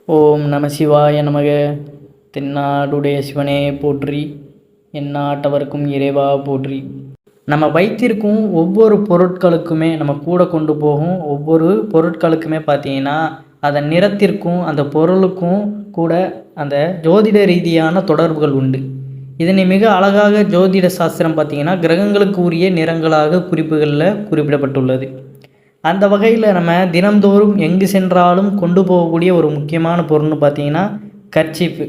ஓம் நம சிவாய நமக. தென்னாடுடைய சிவனே போற்றி, எந்நாட்டவர்க்கும் இறைவா போற்றி. நம்ம வைத்திருக்கும் ஒவ்வொரு பொருட்களுக்குமே, நம்ம கூட கொண்டு போகும் ஒவ்வொரு பொருட்களுக்குமே பார்த்தீங்கன்னா, அதன் நிறத்திற்கும் அந்த பொருளுக்கும் கூட அந்த ஜோதிட ரீதியான தொடர்புகள் உண்டு. இதனை மிக அழகாக ஜோதிட சாஸ்திரம் பார்த்தீங்கன்னா, கிரகங்களுக்கு உரிய நிறங்களாக குறிப்புகளில் குறிப்பிடப்பட்டுள்ளது. அந்த வகையில் நம்ம தினந்தோறும் எங்கு சென்றாலும் கொண்டு போகக்கூடிய ஒரு முக்கியமான பொருள்னு பார்த்தீங்கன்னா கர்ச்சீப்பு.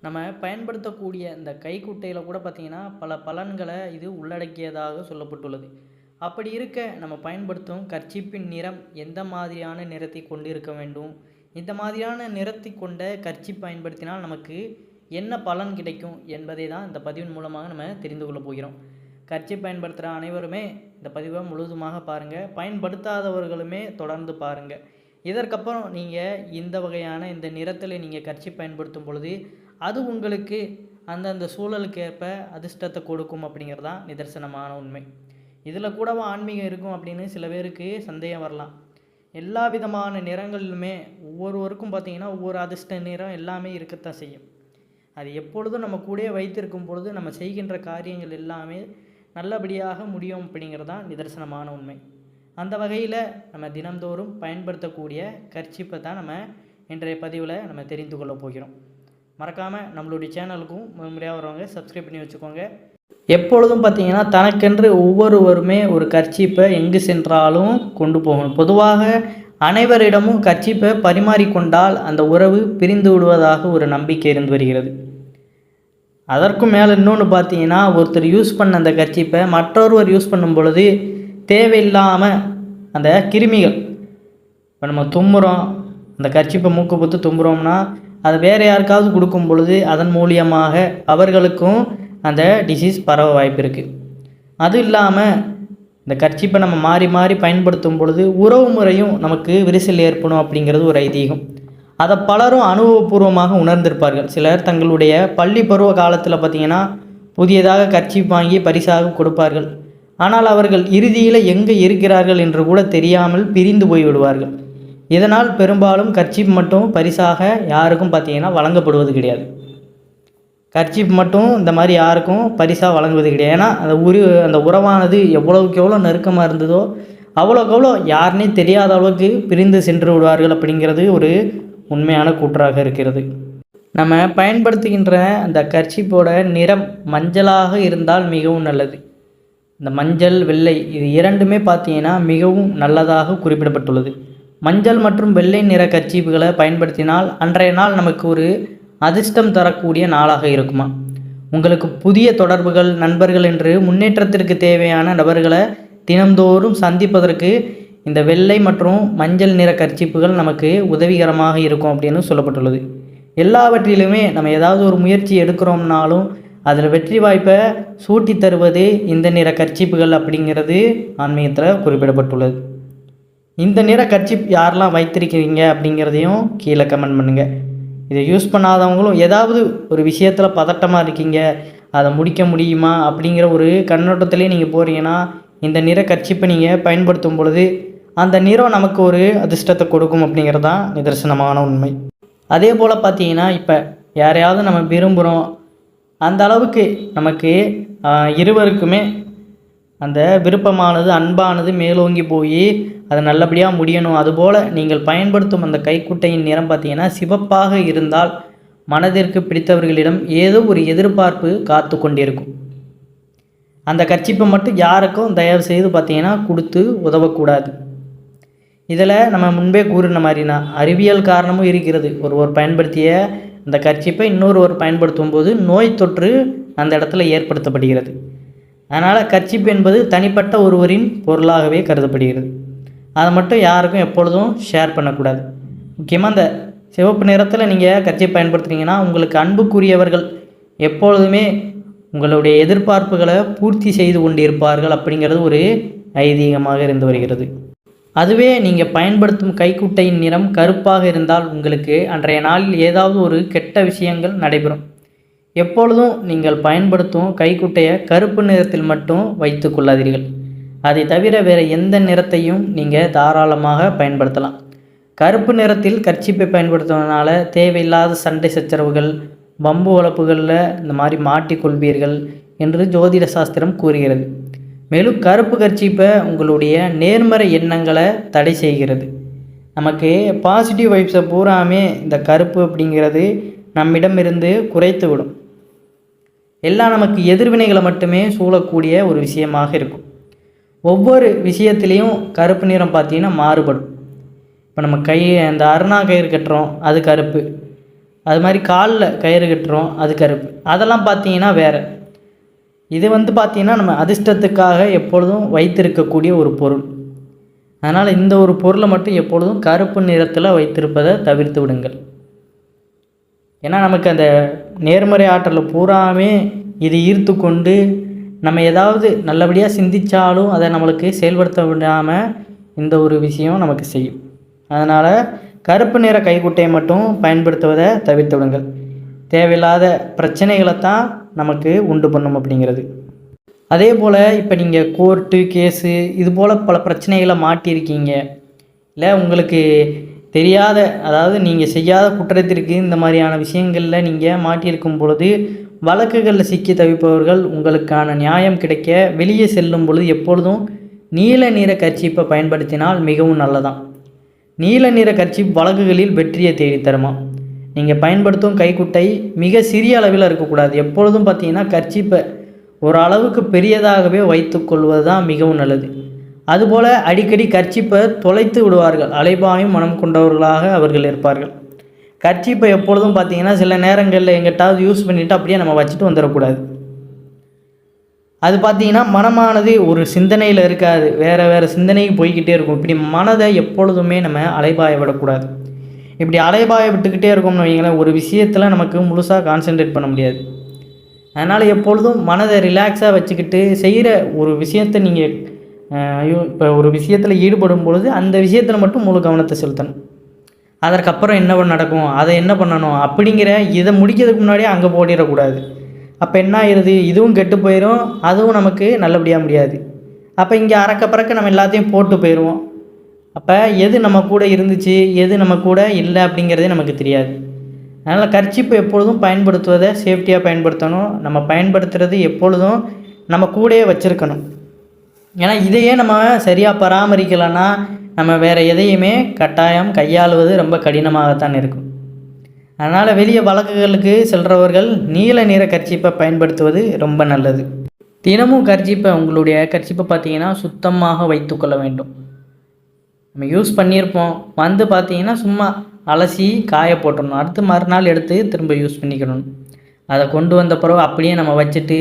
நம்ம பயன்படுத்தக்கூடிய இந்த கைக்குட்டையில் கூட பார்த்திங்கன்னா பல பலன்களை இது உள்ளடக்கியதாக சொல்லப்பட்டுள்ளது. அப்படி இருக்க நம்ம பயன்படுத்தும் கர்ச்சீப்பின் நிறம் எந்த மாதிரியான நிறத்தை கொண்டு இருக்க வேண்டும், இந்த மாதிரியான நிறத்தை கொண்ட கர்ச்சீப் பயன்படுத்தினால் நமக்கு என்ன பலன் கிடைக்கும் என்பதை தான் இந்த பதிவின் மூலமாக நம்ம தெரிந்து கொள்ள போகிறோம். கர்ச்சீப் பயன்படுத்துகிற அனைவருமே இந்த பதிவை முழுவதுமாக பாருங்கள், பயன்படுத்தாதவர்களுமே தொடர்ந்து பாருங்கள். இதற்கப்புறம் நீங்கள் இந்த வகையான இந்த நிறத்தில் நீங்கள் கர்ச்சீப் பயன்படுத்தும் பொழுது அது உங்களுக்கு அந்தந்த சூழலுக்கு ஏற்ப அதிர்ஷ்டத்தை கொடுக்கும் அப்படிங்கிறது தான் நிதர்சனமான உண்மை. இதில் கூடவா ஆன்மீகம் இருக்கும் அப்படின்னு சில பேருக்கு சந்தேகம் வரலாம். எல்லா விதமான நிறங்களிலுமே ஒவ்வொருவருக்கும் பார்த்திங்கன்னா ஒவ்வொரு அதிர்ஷ்ட நிறம் எல்லாமே இருக்கத்தான் செய்யும். அது எப்பொழுதும் நம்ம கூடயே வைத்திருக்கும் பொழுது நம்ம செய்கின்ற காரியங்கள் எல்லாமே நல்லபடியாக முடியும் அப்படிங்கிறது தான் நிதர்சனமான உண்மை. அந்த வகையில் நம்ம தினந்தோறும் பயன்படுத்தக்கூடிய கர்ச்சீப்பை தான் நம்ம இன்றைய பதிவில் நம்ம தெரிந்து கொள்ள போகிறோம். மறக்காமல் நம்மளுடைய சேனலுக்கும் முறையாக வரவங்க சப்ஸ்கிரைப் பண்ணி வச்சுக்கோங்க. எப்பொழுதும் பார்த்திங்கன்னா தனக்கென்று ஒவ்வொருவருமே ஒரு கர்ச்சீப்பை எங்கு சென்றாலும் கொண்டு போகணும். பொதுவாக அனைவரிடமும் கர்ச்சீப்பை பரிமாறிக்கொண்டால் அந்த உறவு பிரிந்து விடுவதாக ஒரு நம்பிக்கை இருந்து வருகிறது. அதற்கும் மேலே இன்னொன்று பார்த்தீங்கன்னா, ஒருத்தர் யூஸ் பண்ண அந்த கர்ச்சீப்பை மற்றொருவர் யூஸ் பண்ணும் பொழுது தேவையில்லாமல் அந்த கிருமிகள், இப்போ நம்ம தும்புகிறோம், அந்த கர்ச்சீப்பை மூக்கு பொத்து தும்புகிறோம்னா அதை வேறு யாருக்காவது கொடுக்கும் பொழுது அதன் மூலியமாக அவர்களுக்கும் அந்த டிசீஸ் பரவ வாய்ப்பு இருக்குது. அதுவும் இல்லாமல் இந்த கர்ச்சீப்பை நம்ம மாறி மாறி பயன்படுத்தும் பொழுது உறவு முறையும் நமக்கு விரிசல் ஏற்படும் அப்படிங்கிறது ஒரு ஐதீகம். அதை பலரும் அனுபவபூர்வமாக உணர்ந்திருப்பார்கள். சிலர் தங்களுடைய பள்ளி பருவ காலத்தில் பார்த்திங்கன்னா புதியதாக கர்ச்சீப் வாங்கி பரிசாக கொடுப்பார்கள். ஆனால் அவர்கள் இறுதியில் எங்கே இருக்கிறார்கள் என்று கூட தெரியாமல் பிரிந்து போய்விடுவார்கள். இதனால் பெரும்பாலும் கர்ச்சீப் மட்டும் பரிசாக யாருக்கும் பார்த்திங்கன்னா வழங்கப்படுவது கிடையாது. கர்ச்சீப் மட்டும் இந்த மாதிரி யாருக்கும் பரிசாக வழங்குவது கிடையாது. ஏன்னா அந்த உறவானது எவ்வளவுக்கு எவ்வளோ நெருக்கமாக இருந்ததோ அவ்வளோக்கு எவ்வளோ யாருன்னே தெரியாத அளவுக்கு பிரிந்து சென்று விடுவார்கள் அப்படிங்கிறது ஒரு உண்மையான கூற்றாக இருக்கிறது. நம்ம பயன்படுத்துகின்ற அந்த கர்ச்சீப்போட நிறம் மஞ்சளாக இருந்தால் மிகவும் நல்லது. இந்த மஞ்சள், வெள்ளை இது இரண்டுமே பார்த்தீங்கன்னா மிகவும் நல்லதாக குறிப்பிடப்பட்டுள்ளது. மஞ்சள் மற்றும் வெள்ளை நிற கர்ச்சீப்புகளை பயன்படுத்தினால் அன்றைய நாள் நமக்கு ஒரு அதிர்ஷ்டம் தரக்கூடிய நாளாக இருக்குமா. உங்களுக்கு புதிய தொடர்புகள், நண்பர்கள் என்று முன்னேற்றத்திற்கு தேவையான நபர்களை தினந்தோறும் சந்திப்பதற்கு இந்த வெள்ளை மற்றும் மஞ்சள் நிற கர்ச்சீப்புகள் நமக்கு உதவிகரமாக இருக்கும் அப்படின்னு சொல்லப்பட்டுள்ளது. எல்லாவற்றிலுமே நம்ம ஏதாவது ஒரு முயற்சி எடுக்கிறோம்னாலும் அதில் வெற்றி வாய்ப்பை சூட்டி தருவது இந்த நிற கர்ச்சீப்புகள் அப்படிங்கிறது ஆன்மீகத்தில் குறிப்பிடப்பட்டுள்ளது. இந்த நிற கர்ச்சீப் யாரெல்லாம் வைத்திருக்கிறீங்க அப்படிங்கிறதையும் கீழே கமெண்ட் பண்ணுங்கள். இதை யூஸ் பண்ணாதவங்களும் ஏதாவது ஒரு விஷயத்தில் பதட்டமாக இருக்கீங்க, அதை முடிக்க முடியுமா அப்படிங்கிற ஒரு கண்ணோட்டத்திலே நீங்கள் போகிறீங்கன்னா இந்த நிற கர்ச்சீப்பை நீங்கள் பயன்படுத்தும் பொழுது அந்த நிறம் நமக்கு ஒரு அதிர்ஷ்டத்தை கொடுக்கும் அப்படிங்கிறது தான் நிதர்சனமான உண்மை. அதே போல் பார்த்தீங்கன்னா இப்போ யாரையாவது நம்ம விரும்புகிறோம், அந்த அளவுக்கு நமக்கு இருவருக்குமே அந்த விருப்பமானது, அன்பானது மேலோங்கி போய் அது நல்லபடியாக முடியணும். அதுபோல் நீங்கள் பயன்படுத்தும் அந்த கைக்குட்டையின் நிறம் பார்த்தீங்கன்னா சிவப்பாக இருந்தால் மனதிற்கு பிடித்தவர்களிடம் ஏதோ ஒரு எதிர்பார்ப்பு காத்து கொண்டிருக்கும். அந்த கர்ச்சீப்பை மட்டும் யாருக்கும் தயவு செய்து பார்த்தீங்கன்னா கொடுத்து உதவக்கூடாது. இதில் நம்ம முன்பே கூறின மாதிரினா அறிவியல் காரணமும் இருக்கிறது. ஒருவர் பயன்படுத்திய அந்த கர்ச்சீப்பை இன்னொருவர் பயன்படுத்தும் போது நோய் தொற்று அந்த இடத்துல ஏற்படுத்தப்படுகிறது. அதனால் கர்ச்சீப் என்பது தனிப்பட்ட ஒருவரின் பொருளாகவே கருதப்படுகிறது. அதை மட்டும் யாருக்கும் எப்பொழுதும் ஷேர் பண்ணக்கூடாது. முக்கியமாக அந்த சிவப்பு நிறத்தில் நீங்கள் கர்ச்சீப் பயன்படுத்துனீங்கன்னா உங்களுக்கு அன்புக்குரியவர்கள் எப்பொழுதுமே உங்களுடைய எதிர்பார்ப்புகளை பூர்த்தி செய்து கொண்டிருப்பார்கள் அப்படிங்கிறது ஒரு ஐதீகமாக இருந்து வருகிறது. அதுவே நீங்கள் பயன்படுத்தும் கைக்குட்டையின் நிறம் கருப்பாக இருந்தால் உங்களுக்கு அன்றைய நாளில் ஏதாவது ஒரு கெட்ட விஷயங்கள் நடைபெறும். எப்பொழுதும் நீங்கள் பயன்படுத்தும் கைக்குட்டையை கருப்பு நிறத்தில் மட்டும் வைத்து கொள்ளாதீர்கள். அதை தவிர வேறு எந்த நிறத்தையும் நீங்கள் தாராளமாக பயன்படுத்தலாம். கருப்பு நிறத்தில் கர்ச்சீப்பை பயன்படுத்துவதனால தேவையில்லாத சண்டை சச்சரவுகள், வம்பு வளப்புகளில் இந்த மாதிரி மாட்டிக்கொள்வீர்கள் என்று ஜோதிட சாஸ்திரம் கூறுகிறது. மேலும் கருப்பு கர்ச்சீப்பை உங்களுடைய நேர்மறை எண்ணங்களை தடை செய்கிறது. நமக்கு பாசிட்டிவ் வைப்ஸை பூராமே இந்த கருப்பு அப்படிங்கிறது நம்மிடமிருந்து குறைத்து விடும். எல்லாம் நமக்கு எதிர்வினைகளை மட்டுமே சூழக்கூடிய ஒரு விஷயமாக இருக்கும். ஒவ்வொரு விஷயத்துலேயும் கருப்பு நிறம் பார்த்திங்கன்னா மாறுபடும். இப்போ நம்ம அந்த அருணா கயிறு கட்டுறோம், அது கருப்பு. அது மாதிரி காலில் கயிறு கட்டுறோம், அது கருப்பு. அதெல்லாம் பார்த்திங்கன்னா வேறு. இது பார்த்திங்கன்னா நம்ம அதிர்ஷ்டத்துக்காக எப்பொழுதும் வைத்திருக்கக்கூடிய ஒரு பொருள். அதனால் இந்த ஒரு பொருளை மட்டும் எப்பொழுதும் கருப்பு நிறத்தில் வைத்திருப்பதை தவிர்த்து விடுங்கள். ஏன்னா நமக்கு அந்த நேர்மறை ஆற்றலில் பூராமே இது ஈர்த்து கொண்டு நம்ம ஏதாவது நல்லபடியாக சிந்தித்தாலும் அதை நம்மளுக்கு செயல்படுத்த விடாமல் இந்த ஒரு விஷயம் நமக்கு செய்யும். அதனால் கருப்பு நிற கைக்குட்டையை மட்டும் பயன்படுத்துவதை தவிர்த்து விடுங்கள். தேவையில்லாத பிரச்சனைகளை தான் நமக்கு உண்டு பண்ணும் அப்படிங்கிறது. அதே போல் இப்போ நீங்கள் கோர்ட்டு கேஸு இது போல் பல பிரச்சனைகளை மாட்டியிருக்கீங்க, இல்லை உங்களுக்கு தெரியாத, அதாவது நீங்கள் செய்யாத குற்றத்திற்கு இந்த மாதிரியான விஷயங்களில் நீங்கள் மாட்டியிருக்கும் பொழுது வழக்குகளில் சிக்கி தவிப்பவர்கள் உங்களுக்கான நியாயம் கிடைக்க வெளியே செல்லும் பொழுது எப்பொழுதும் நீல நிற கர்ச்சீப்பை பயன்படுத்தினால் மிகவும் நல்லதான். நீல நிற கர்ச்சீப் வழக்குகளில் வெற்றியை தேடித்தருமா. நீங்கள் பயன்படுத்தும் கைக்குட்டை மிக சிறிய அளவில் இருக்கக்கூடாது. எப்பொழுதும் பார்த்தீங்கன்னா கர்ச்சீப்பை ஒரு அளவுக்கு பெரியதாகவே வைத்து கொள்வது தான் மிகவும் நல்லது. அதுபோல் அடிக்கடி கர்ச்சீப்பை தொலைத்து விடுவார்கள். அலைபாயும் மனம் கொண்டவர்களாக அவர்கள் இருப்பார்கள். கர்ச்சீப்பை எப்பொழுதும் பார்த்திங்கன்னா சில நேரங்களில் எங்கிட்டாவது யூஸ் பண்ணிவிட்டு அப்படியே நம்ம வச்சுட்டு வந்துடக்கூடாது. அது பார்த்திங்கன்னா மனமானது ஒரு சிந்தனையில் இருக்காது, வேறு சிந்தனைக்கு போய்கிட்டே இருக்கும். இப்படி மனதை எப்பொழுதுமே நம்ம அலைபாய விடக்கூடாது. இப்படி அலைபாய விட்டுக்கிட்டே இருக்கோம்னு வைங்களேன், ஒரு விஷயத்தில் நமக்கு முழுசாக கான்சென்ட்ரேட் பண்ண முடியாது. அதனால் எப்பொழுதும் மனதை ரிலாக்ஸாக வச்சுக்கிட்டு செய்கிற ஒரு விஷயத்தை நீங்கள் இப்போ ஒரு விஷயத்தில் ஈடுபடும் பொழுது அந்த விஷயத்தில் மட்டும் முழு கவனத்தை செலுத்தணும். அதற்கப்புறம் என்ன நடக்கும், அதை என்ன பண்ணணும் அப்படிங்கிற இதை முடிக்கிறதுக்கு முன்னாடியே அங்கே போயிடக்கூடாது. அப்போ என்ன ஆயிடுது, இதுவும் கெட்டு போயிடும், அதுவும் நமக்கு நல்லபடியாக முடியாது. அப்போ இங்கே அறக்க பறக்க நம்ம எல்லாத்தையும் போட்டு போயிடுவோம். அப்போ எது நம்ம கூட இருந்துச்சு, எது நம்ம கூட இல்லை அப்படிங்கிறதே நமக்கு தெரியாது. அதனால் கர்ச்சீப்பை எப்பொழுதும் பயன்படுத்துவதை சேஃப்டியாக பயன்படுத்தணும். நம்ம பயன்படுத்துகிறது எப்பொழுதும் நம்ம கூடயே வச்சுருக்கணும். ஏன்னா இதையே நம்ம சரியாக பராமரிக்கலைன்னா நம்ம வேறு எதையுமே கட்டாயம் கையாளுவது ரொம்ப கடினமாகத்தான் இருக்கும். அதனால் வெளியே வழக்குகளுக்கு செல்கிறவர்கள் நீல நிற கர்ச்சீப்பை பயன்படுத்துவது ரொம்ப நல்லது. தினமும் உங்களுடைய கர்ச்சீப்பை பார்த்திங்கன்னா சுத்தமாக வைத்துக்கொள்ள வேண்டும். நம்ம யூஸ் பண்ணியிருப்போம், பார்த்திங்கன்னா சும்மா அலசி காய போட்டுடணும். அடுத்து மறுநாள் எடுத்து திரும்ப யூஸ் பண்ணிக்கணும். அதை கொண்டு வந்த பிறகு அப்படியே நம்ம வச்சுட்டு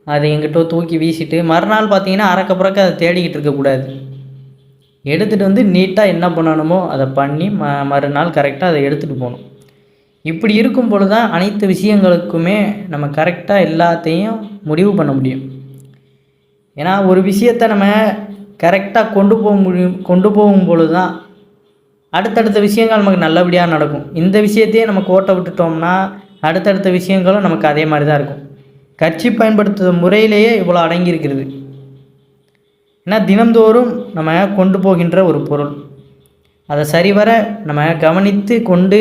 அதை எங்கிட்ட தூக்கி வீசிட்டு மறுநாள் பார்த்திங்கன்னா அறக்க புறக்க அதை தேடிக்கிட்டு இருக்கக்கூடாது. எடுத்துகிட்டு நீட்டாக என்ன பண்ணணுமோ அதை பண்ணி மறுநாள் கரெக்டாக அதை எடுத்துகிட்டு போகணும். இப்படி இருக்கும் பொழுது தான் அனைத்து விஷயங்களுக்குமே நம்ம கரெக்டாக எல்லாத்தையும் முடிவு பண்ண முடியும். ஏன்னா ஒரு விஷயத்தை நம்ம கரெக்டாக கொண்டு போகும் பொழுது தான் அடுத்தடுத்த விஷயங்கள் நமக்கு நல்லபடியாக நடக்கும். இந்த விஷயத்தையே நம்ம கோட்டை விட்டுட்டோம்னா அடுத்தடுத்த விஷயங்களும் நமக்கு அதே மாதிரி தான் இருக்கும். கர்ச்சீப் பயன்படுத்துகிற முறையிலேயே இவ்வளோ அடங்கியிருக்கிறது. ஏன்னா தினந்தோறும் நம்ம கொண்டு போகின்ற ஒரு பொருள், அதை சரிவர நம்ம கவனித்து கொண்டு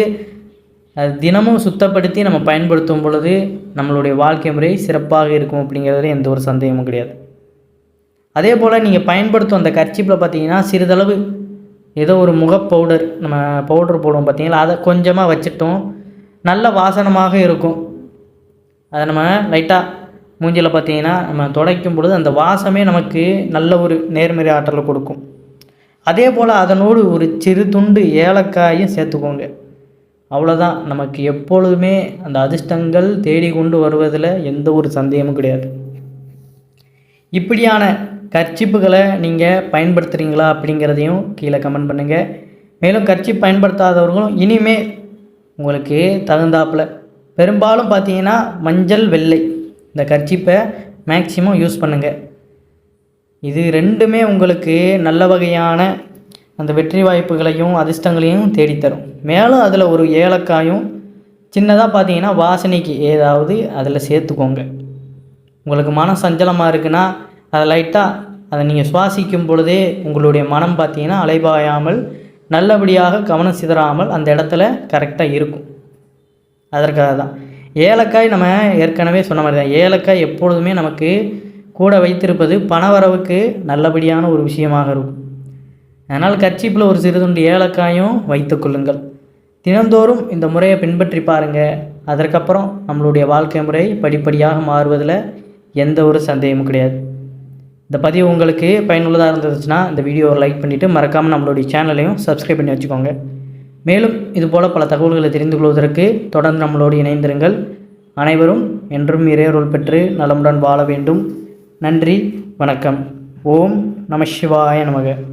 அது தினமும் சுத்தப்படுத்தி நம்ம பயன்படுத்தும் பொழுது நம்மளுடைய வாழ்க்கை முறை சிறப்பாக இருக்கும் அப்படிங்கிறதுல எந்த ஒரு சந்தேகமும் கிடையாது. அதே போல் நீங்கள் பயன்படுத்தும் அந்த கர்ச்சீப்பில் பார்த்தீங்கன்னா சிறிதளவு ஏதோ ஒரு முக பவுடர், நம்ம பவுடர் போடுவோம் பார்த்தீங்களா, அதை கொஞ்சமாக வச்சுட்டோம், நல்ல வாசனமாக இருக்கும். அதை நம்ம லைட்டாக மூஞ்சியில் பார்த்தீங்கன்னா நம்ம துடைக்கும் பொழுது அந்த வாசமே நமக்கு நல்ல ஒரு நேர்மறை ஆற்றலை கொடுக்கும். அதே போல் அதனோடு ஒரு சிறு துண்டு ஏலக்காயும் சேர்த்துக்கோங்க. அவ்வளோதான், நமக்கு எப்பொழுதுமே அந்த அதிர்ஷ்டங்கள் தேடி கொண்டு வருவதில் எந்த ஒரு சந்தேகமும் கிடையாது. இப்படியான கர்ச்சீப்புகளை நீங்கள் பயன்படுத்துகிறீங்களா அப்படிங்கிறதையும் கீழே கமெண்ட் பண்ணுங்கள். மேலும் கர்ச்சீப் பயன்படுத்தாதவர்களும் இனிமேல் உங்களுக்கு தகுந்தாப்பில் பெரும்பாலும் பார்த்தீங்கன்னா மஞ்சள் வெள்ளை இந்த கர்ச்சீப்பை மேக்சிமம் யூஸ் பண்ணுங்கள். இது ரெண்டுமே உங்களுக்கு நல்ல வகையான அந்த வெற்றி வாய்ப்புகளையும் அதிர்ஷ்டங்களையும் தேடித்தரும். மேலும் அதில் ஒரு ஏலக்காயும் சின்னதாக பார்த்தீங்கன்னா வாசனைக்கு ஏதாவது அதில் சேர்த்துக்கோங்க. உங்களுக்கு மன சஞ்சலமாக இருக்குன்னா அதை லைட்டாக அதை நீங்கள் சுவாசிக்கும் பொழுதே உங்களுடைய மனம் பார்த்தீங்கன்னா அலைபாயாமல் நல்லபடியாக கவனம் சிதறாமல் அந்த இடத்துல கரெக்டாக இருக்கும். அதற்காக தான் ஏலக்காய் நம்ம ஏற்கனவே சொன்ன மாதிரி தான். ஏலக்காய் எப்பொழுதுமே நமக்கு கூட வைத்திருப்பது பணவரவுக்கு நல்லபடியான ஒரு விஷயமாக இருக்கும். அதனால் கர்ச்சீப்பில் ஒரு சிறுதுண்டு ஏலக்காயும் வைத்து கொள்ளுங்கள். தினந்தோறும் இந்த முறையை பின்பற்றி பாருங்கள். அதற்கப்புறம் நம்மளுடைய வாழ்க்கை முறை படிப்படியாக மாறுவதில் எந்த ஒரு சந்தேகமும் கிடையாது. இந்த பதிவு உங்களுக்கு பயனுள்ளதாக இருந்துச்சுன்னா இந்த வீடியோவை லைக் பண்ணிவிட்டு மறக்காமல் நம்மளுடைய சேனலையும் சப்ஸ்கிரைப் பண்ணி வச்சுக்கோங்க. மேலும் இதுபோல் பல தகவல்களை தெரிந்து கொள்வதற்கு தொடர்ந்து நம்மளோடு இணைந்திருங்கள். அனைவரும் என்றும் இறையருள் பெற்று நலமுடன் வாழ வேண்டும். நன்றி, வணக்கம். ஓம் நம சிவாய நமக.